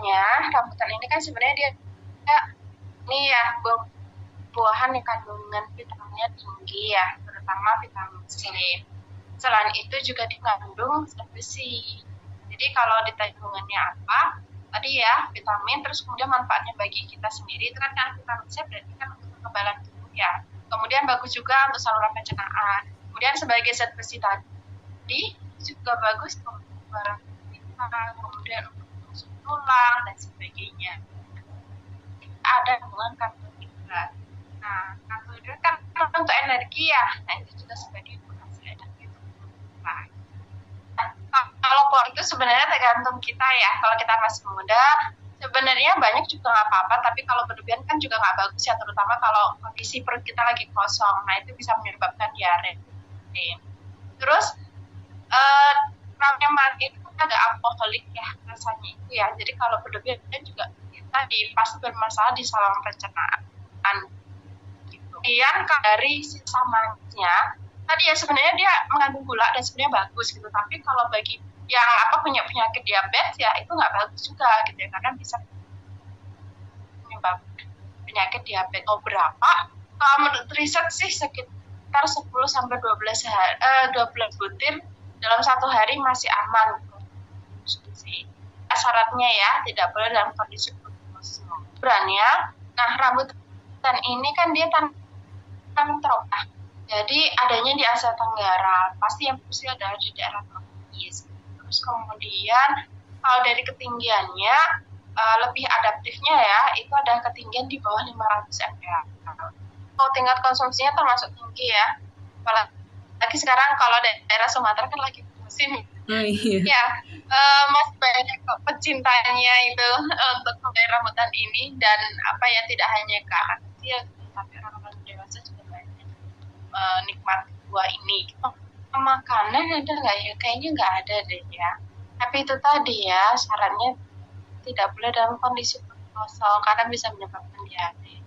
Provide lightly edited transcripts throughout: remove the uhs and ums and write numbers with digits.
soalnya rambutan ini kan sebenarnya dia ini ya buah-buahan yang kandungan vitaminnya tinggi ya, terutama vitamin C. Selain itu juga dikandung zat besi. Jadi kalau ditanya hubungannya apa, tadi ya vitamin, terus kemudian manfaatnya bagi kita sendiri itu kan vitamin C berarti kan untuk kekebalan tubuh ya. Kemudian bagus juga untuk saluran pencernaan. Kemudian sebagai zat besi tadi juga bagus untuk kekebalan kita, kemudian untuk fungsi tulang dan sebagainya. Ada hubungan karbohidrat. Nah, karbohidrat kan untuk energi ya. Nah, itu juga sebagai penghasil energi. Nah, kalau porsi itu sebenarnya tergantung kita ya. Kalau kita masih muda, sebenarnya banyak juga nggak apa-apa. Tapi kalau berlebihan kan juga nggak bagus ya. Terutama kalau kondisi perut kita lagi kosong. Nah, itu bisa menyebabkan diare. Terus, ramen itu agak alkoholik ya rasanya itu ya. Jadi kalau berlebihan juga kita pasti bermasalah di saluran pencernaan. Kemudian dari sisa manisnya, tadi ya sebenarnya dia mengandung gula dan sebenarnya bagus gitu. Tapi kalau bagi yang punya penyakit diabetes ya itu nggak bagus juga gitu ya, karena bisa menyebabkan penyakit diabetes. Oh, berapa? Menurut riset sih sekitar 10 sampai 12 butir dalam satu hari masih aman. Syaratnya ya tidak boleh dalam kondisi berannya. Nah, rambutan ini kan dia tanam tropis. Jadi adanya di Asia Tenggara, pasti yang pasti adalah di daerah tropis. Terus kemudian kalau dari ketinggiannya lebih adaptifnya ya, itu ada ketinggian di bawah 500 mPa. Kalau tingkat konsumsinya termasuk tinggi ya. Apalagi sekarang kalau daerah Sumatera kan lagi musim. Iya. Ya, masih banyak pecintanya itu untuk rambutan ini, dan tidak hanya ke anak kecil, tapi orang-orang dewasa juga banyak nikmat buah ini. Makanan ada nggak ya? Kayaknya nggak ada deh ya. Tapi itu tadi ya, syaratnya tidak boleh dalam kondisi kosong karena bisa menyebabkan diare.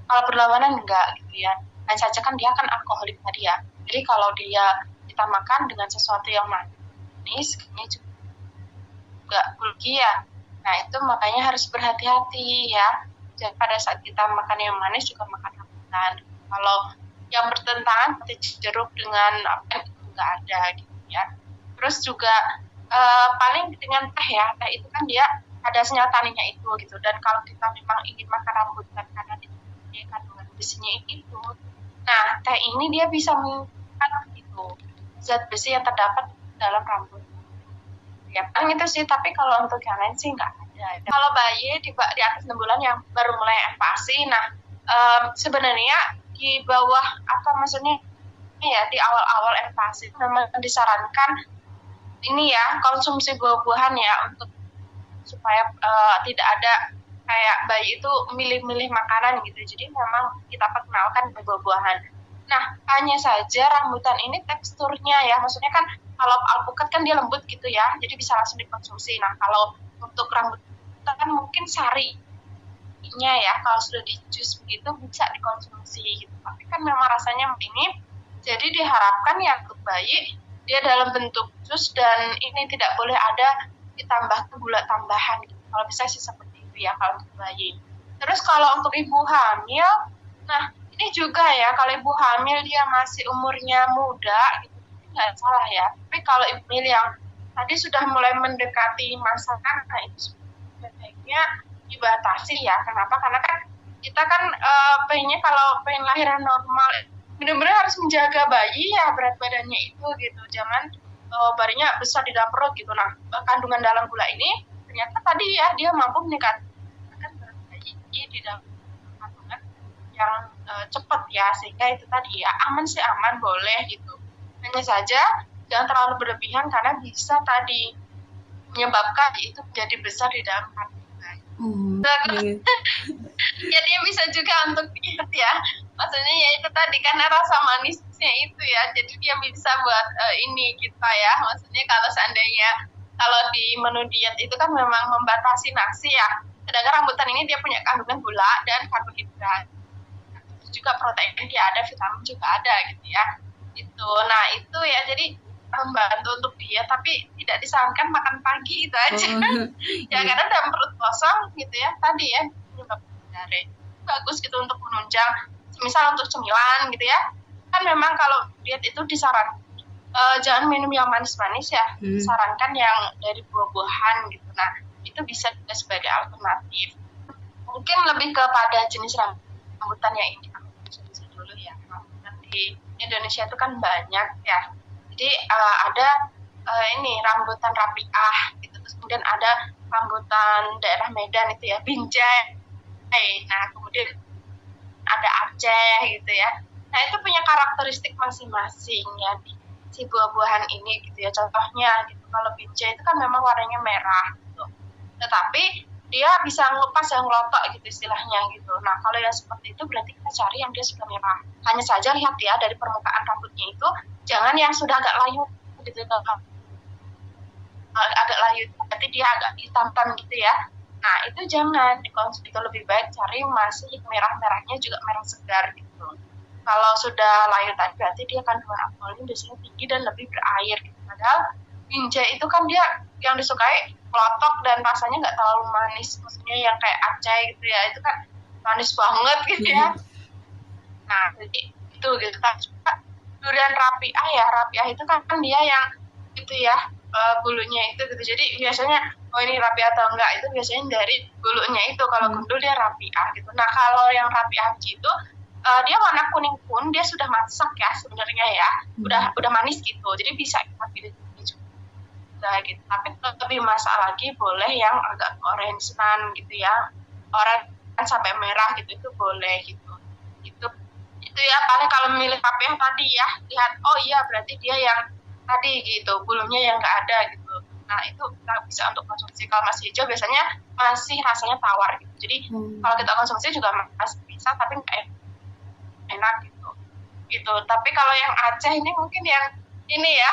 Kalau berlawanan enggak gitu ya. Dan saja kan dia kan alkoholik tadi ya. Jadi kalau kita makan dengan sesuatu yang manis, ini juga rugi ya. Nah, itu makanya harus berhati-hati ya. Jadi pada saat kita makan yang manis juga makan rambutan. Kalau yang bertentangan seperti jeruk dengan itu nggak ada gitu ya. Terus juga paling dengan teh ya. Teh itu kan dia ada senyawa taninya itu gitu. Dan kalau kita memang ingin makan rambutan karena dia kandungan besinya itu, nah teh ini dia bisa meningkatkan gitu zat besi yang terdapat dalam rambutan. Ya paling itu sih, tapi kalau untuk yang lain sih nggak ada. Kalau bayi di atas 6 bulan yang baru mulai MPASI, nah sebenarnya di bawah maksudnya ya di awal-awal MPASI memang disarankan ini ya konsumsi buah-buahan ya untuk supaya tidak ada kayak bayi itu milih-milih makanan gitu. Jadi memang kita perkenalkan buah-buahan. Nah, hanya saja rambutan ini teksturnya ya, maksudnya kan kalau alpukat kan dia lembut gitu ya, jadi bisa langsung dikonsumsi. Nah, kalau untuk rambutan kan mungkin sarinya ya, kalau sudah di jus begitu bisa dikonsumsi gitu. Tapi kan memang rasanya ini, jadi diharapkan ya untuk bayi dia dalam bentuk jus dan ini tidak boleh ada ditambah gula tambahan gitu. Kalau bisa sih seperti itu ya kalau untuk bayi. Terus kalau untuk ibu hamil, nah ini juga ya kalau ibu hamil dia masih umurnya muda gitu, nggak salah ya. Tapi kalau ibu hamil yang tadi sudah mulai mendekati masa kan, nah itu sebaiknya dibatasi ya. Kenapa? Karena kan kita kan pengennya kalau pengen lahiran normal benar-benar harus menjaga bayi ya berat badannya itu gitu. Jangan bayinya besar di dalam perut gitu. Nah, kandungan dalam gula ini ternyata tadi ya dia mampu meningkatkan berat bayi di dalam kandungan yang cepat ya, sehingga itu tadi ya aman sih aman boleh gitu. Hanya saja jangan terlalu berlebihan karena bisa tadi menyebabkan itu menjadi besar di dalam kandungan. Ya dia bisa juga untuk diet ya, maksudnya ya itu tadi karena rasa manisnya itu ya, jadi dia bisa buat ini kita ya, maksudnya kalau seandainya kalau di menu diet itu kan memang membatasi nasi ya, sedangkan rambutan ini dia punya kandungan gula dan karbohidrat, juga protein dia ada, vitamin juga ada gitu ya, itu. Nah itu ya, jadi membantu untuk dia, tapi tidak disarankan makan pagi itu aja. Ya Iya. karena dalam perut kosong gitu ya, tadi ya penyebab diare. Bagus gitu untuk menunjang, misal untuk cemilan gitu ya. Kan memang kalau diet itu disarankan jangan minum yang manis-manis ya, disarankan yang dari buah-buahan gitu. Nah, itu bisa juga sebagai alternatif. Mungkin lebih kepada jenis rambutan yang ini aku bisa dulu ya. Rambutan di Indonesia itu kan banyak ya. Jadi ada ini rambutan rapiah gitu. Terus kemudian ada rambutan daerah Medan itu ya, Binjai. Nah, kemudian ada Aceh gitu ya. Nah, itu punya karakteristik masing-masing ya di si buah-buahan ini gitu ya. Contohnya gitu, kalau binjai itu kan memang warnanya merah gitu. Tetapi dia bisa ngelupas yang ngelotok gitu istilahnya gitu. Nah, kalau yang seperti itu berarti kita cari yang dia sudah merah. Hanya saja lihat ya dari permukaan rambutnya itu, jangan yang sudah agak layu gitu. Agak layu itu berarti dia agak hitam-hitam gitu ya. Nah, itu jangan dikonsumsi, itu lebih baik cari masih merah-merahnya juga merah segar gitu. Kalau sudah layu tadi berarti dia kandungan alkoholnya biasanya tinggi dan lebih berair gitu. Padahal binjai itu kan dia yang disukai kelotok dan rasanya nggak terlalu manis, maksudnya yang kayak Aceh gitu ya, itu kan manis banget gitu ya. Nah, jadi itu gitu kan. Durian rapiah ya, rapiah itu kan dia yang itu ya, bulunya itu gitu. Jadi biasanya oh ini rapi atau enggak itu biasanya dari bulunya itu. Kalau gundul dia rapiah gitu. Nah, kalau yang rapiah itu dia warna kuning pun dia sudah masak ya sebenarnya ya. Udah manis gitu. Jadi bisa kita pilih juga gitu. Tapi lebih masak lagi boleh yang agak orange-an gitu ya. Orange sampai merah gitu itu boleh gitu. Itu ya paling kalau memilih rapiah tadi ya, lihat oh iya berarti dia yang tadi gitu, bulunya yang nggak ada gitu. Nah, itu kita bisa untuk konsumsi. Kalau masih hijau biasanya masih rasanya tawar gitu. Jadi kalau kita konsumsi juga masih bisa tapi nggak enak gitu. Gitu. Tapi kalau yang Aceh ini mungkin yang ini ya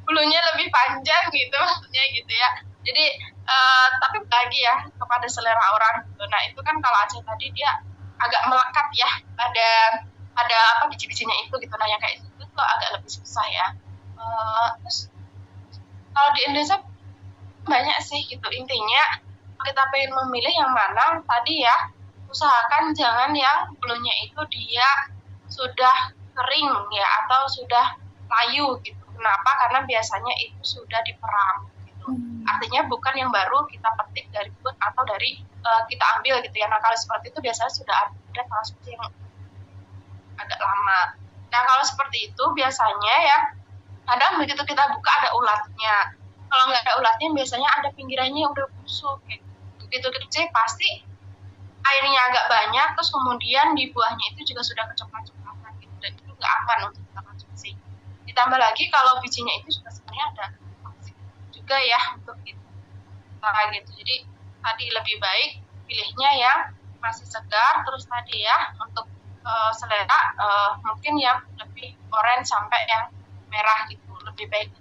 bulunya lebih panjang gitu maksudnya gitu ya. Jadi tapi lagi ya kepada selera orang gitu. Nah, itu kan kalau Aceh tadi dia agak melekat ya, ada apa biji-bijinya itu gitu. Nah, yang kayak itu tuh agak lebih susah ya. Terus kalau di Indonesia banyak sih gitu. Intinya kita pengen memilih yang mana tadi ya, usahakan jangan yang bulunya itu dia sudah kering ya atau sudah layu gitu. Kenapa? Karena biasanya itu sudah diperam gitu. Artinya bukan yang baru kita petik dari kebun atau dari kita ambil gitu ya. Nah, kalau seperti itu biasanya sudah ada transfusi yang agak lama. Nah, kalau seperti itu biasanya ya kadang begitu kita buka ada ulatnya. Kalau nggak ada ulatnya biasanya ada pinggirannya yang udah busuk kayak gitu sih pasti airnya agak banyak, terus kemudian di buahnya itu juga sudah kecoklat-coklatan gitu dan itu nggak aman untuk kita konsumsi. Ditambah lagi kalau bijinya itu juga sebenarnya ada juga ya untuk itu. Nah, gitu. Jadi tadi lebih baik pilihnya yang masih segar, terus tadi ya untuk selera mungkin yang lebih orange sampai yang merah gitu lebih baik